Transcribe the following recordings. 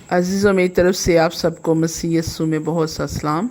अज़ीज़ों मेरी तरफ से आप सबको मसीह यस्सू में बहुत सा सलाम।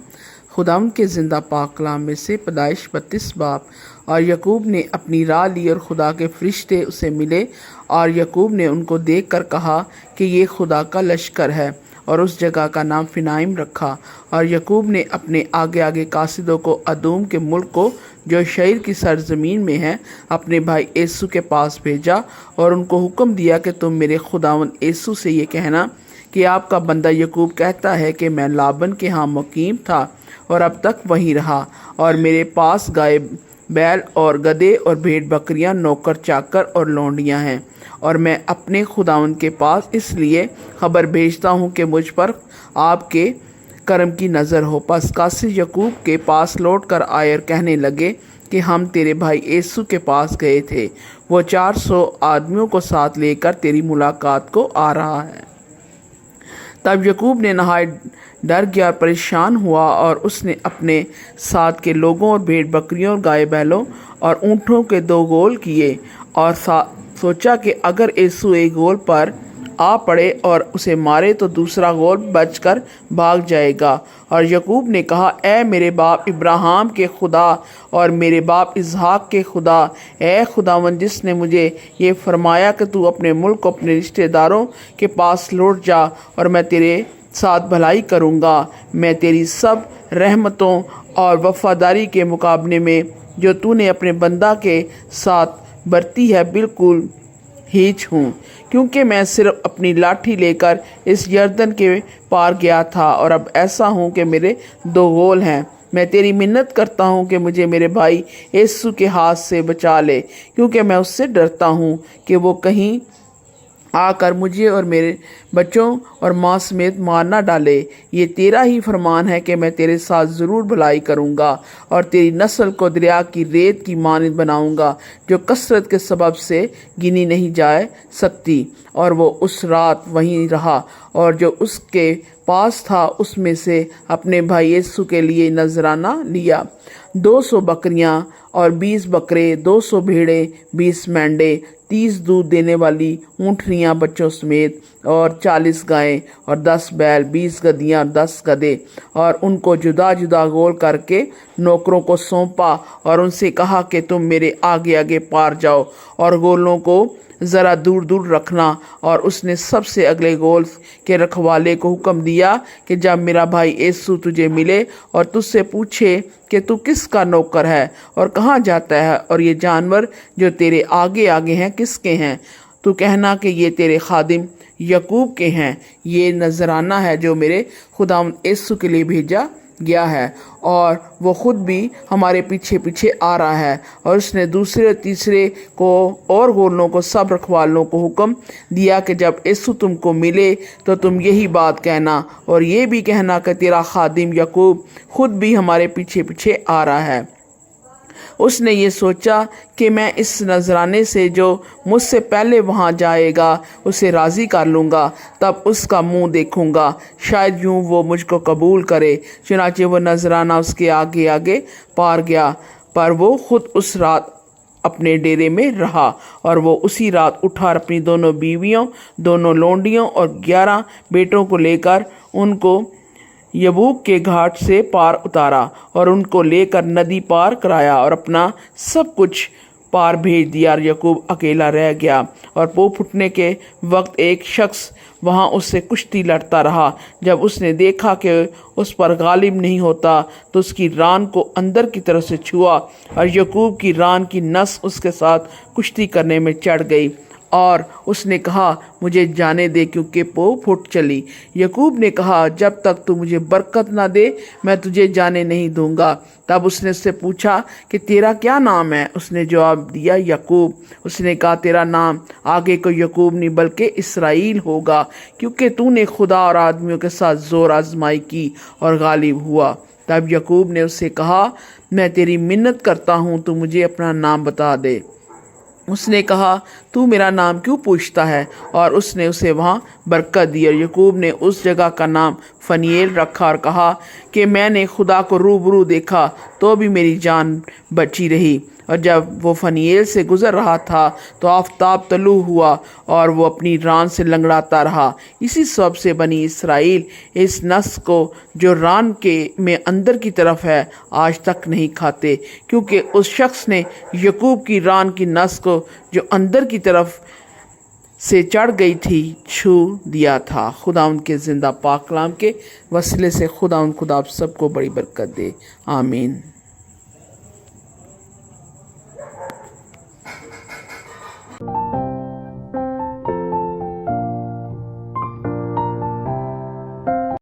खुदावंद के ज़िंदा पाक कलाम में से पैदाइश 32 बाब। और यकूब ने अपनी राह ली और खुदा के फरिश्ते उसे मिले और यकूब ने उनको देखकर कहा कि ये खुदा का लश्कर है, और उस जगह का नाम फिनाइम रखा। और यकूब ने अपने आगे आगे कासिदों को अदूम के मुल्क को जो शहीर की सरजमीन में है अपने भाई एसू के पास भेजा और उनको हुक्म दिया कि तुम मेरे खुदावंद एसू से ये कहना कि आपका बंदा यकूब कहता है कि मैं लाबन के यहाँ मुकीम था और अब तक वहीं रहा, और मेरे पास गाय बैल और गधे और भेड़ बकरियां, नौकर चाकर और लौंडियां हैं, और मैं अपने खुदावंद के पास इसलिए खबर भेजता हूँ कि मुझ पर आपके करम की नज़र हो। पस कासिद यकूब के पास लौट कर आए और कहने लगे कि हम तेरे भाई एसू के पास गए थे, वो 400 आदमियों को साथ लेकर तेरी मुलाकात को आ रहा है। तब यकूब ने नहायत डर गया, परेशान हुआ, और उसने अपने साथ के लोगों और भेड़ बकरियों और गाय बैलों और ऊँटों के 2 गोल किए और सोचा कि अगर एसू एक गोल पर आ पड़े और उसे मारे तो दूसरा गोल बचकर भाग जाएगा। और यकूब ने कहा, ऐ मेरे बाप इब्राहिम के खुदा और मेरे बाप इसहाक के खुदा, ऐ खुदावंद जिसने मुझे ये फरमाया कि तू अपने मुल्क को अपने रिश्तेदारों के पास लौट जा और मैं तेरे साथ भलाई करूँगा, मैं तेरी सब रहमतों और वफादारी के मुकाबले में जो तूने अपने बंदा के साथ बरती है बिल्कुल हीच हूँ, क्योंकि मैं सिर्फ अपनी लाठी लेकर इस यरदन के पार गया था और अब ऐसा हूँ कि मेरे 2 गोल हैं। मैं तेरी मिन्नत करता हूँ कि मुझे मेरे भाई एसू के हाथ से बचा ले, क्योंकि मैं उससे डरता हूँ कि वो कहीं आकर मुझे और मेरे बच्चों और माँ समेत मार ना डाले। ये तेरा ही फरमान है कि मैं तेरे साथ ज़रूर भलाई करूँगा और तेरी नस्ल को दरिया की रेत की मानद बनाऊँगा, जो कसरत के सबब से गिनी नहीं जा सकती। और वो उस रात वहीं रहा और जो उसके पास था उसमें से अपने भाई यीशु के लिए नजराना लिया। 200 बकरियां और 20 बकरे, 200 भेड़ें, 20 मेंढे, 30 दूध देने वाली ऊँटनियाँ बच्चों समेत, और 40 गायें और 10 बैल, 20 गधियाँ और 10 गधे, और उनको जुदा जुदा गोल करके नौकरों को सौंपा और उनसे कहा कि तुम मेरे आगे आगे पार जाओ और गोलों को ज़रा दूर दूर रखना। और उसने सबसे अगले गोल के रखवाले को हुक्म दिया कि जब मेरा भाई एसू तुझे मिले और तुझसे पूछे कि तू किसका नौकर है और कहाँ जाता है और ये जानवर जो तेरे आगे आगे हैं किसके हैं, तू कहना कि ये तेरे खादिम यकूब के हैं। ये नजराना है जो मेरे खुदावंद एसू के लिए भेजा गया है, और वो खुद भी हमारे पीछे पीछे आ रहा है। और उसने दूसरे तीसरे को और गोलों को सब रखवालों को हुक्म दिया कि जब एसू तुमको मिले तो तुम यही बात कहना और ये भी कहना कि तेरा खादिम यकूब खुद भी हमारे पीछे पीछे आ रहा है। उसने ये सोचा कि मैं इस नजराने से जो मुझसे पहले वहाँ जाएगा उसे राज़ी कर लूँगा, तब उसका मुंह देखूँगा, शायद यूँ वो मुझको कबूल करे। चुनांचे वो नजराना उसके आगे आगे पार गया, पर वो खुद उस रात अपने डेरे में रहा। और वो उसी रात उठा अपनी 2 बीवियों, 2 लौंडियों और 11 बेटों को लेकर उनको यबूक के घाट से पार उतारा और उनको लेकर नदी पार कराया और अपना सब कुछ पार भेज दिया। और यकूब अकेला रह गया और पो फुटने के वक्त एक शख्स वहाँ उससे कुश्ती लड़ता रहा। जब उसने देखा कि उस पर गालिब नहीं होता तो उसकी रान को अंदर की तरफ से छुआ और यकूब की रान की नस उसके साथ कुश्ती करने में चढ़ गई और उसने कहा, मुझे जाने दे क्योंकि पो फुट चली। यकूब ने कहा, जब तक तू मुझे बरकत ना दे मैं तुझे जाने नहीं दूंगा। तब उसने उससे पूछा कि तेरा क्या नाम है? उसने जवाब दिया, यकूब। उसने कहा, तेरा नाम आगे को यकूब नहीं बल्कि इसराइल होगा, क्योंकि तूने खुदा और आदमियों के साथ जोर आजमाई की और गालिब हुआ। तब यकूब ने उससे कहा, मैं तेरी मिन्नत करता हूँ, तू मुझे अपना नाम बता दे। उसने कहा, तू मेरा नाम क्यों पूछता है? और उसने उसे वहाँ बरकत दी। और यकूब ने उस जगह का नाम फनीएल रखा और कहा कि मैंने खुदा को रूबरू देखा तो भी मेरी जान बची रही। اور جب وہ فنیل سے گزر رہا تھا تو آفتاب طلوع ہوا اور وہ اپنی ران سے لنگڑاتا رہا۔ اسی سبب سے بنی اسرائیل اس نسک کو جو ران میں اندر کی طرف ہے آج تک نہیں کھاتے، کیونکہ اس شخص نے یعقوب کی ران کی نسک کو جو اندر کی طرف سے چڑھ گئی تھی چھو دیا تھا۔ خدا ان کے زندہ پاک کلام کے وسیلے سے خدا آپ سب کو بڑی برکت دے، آمین۔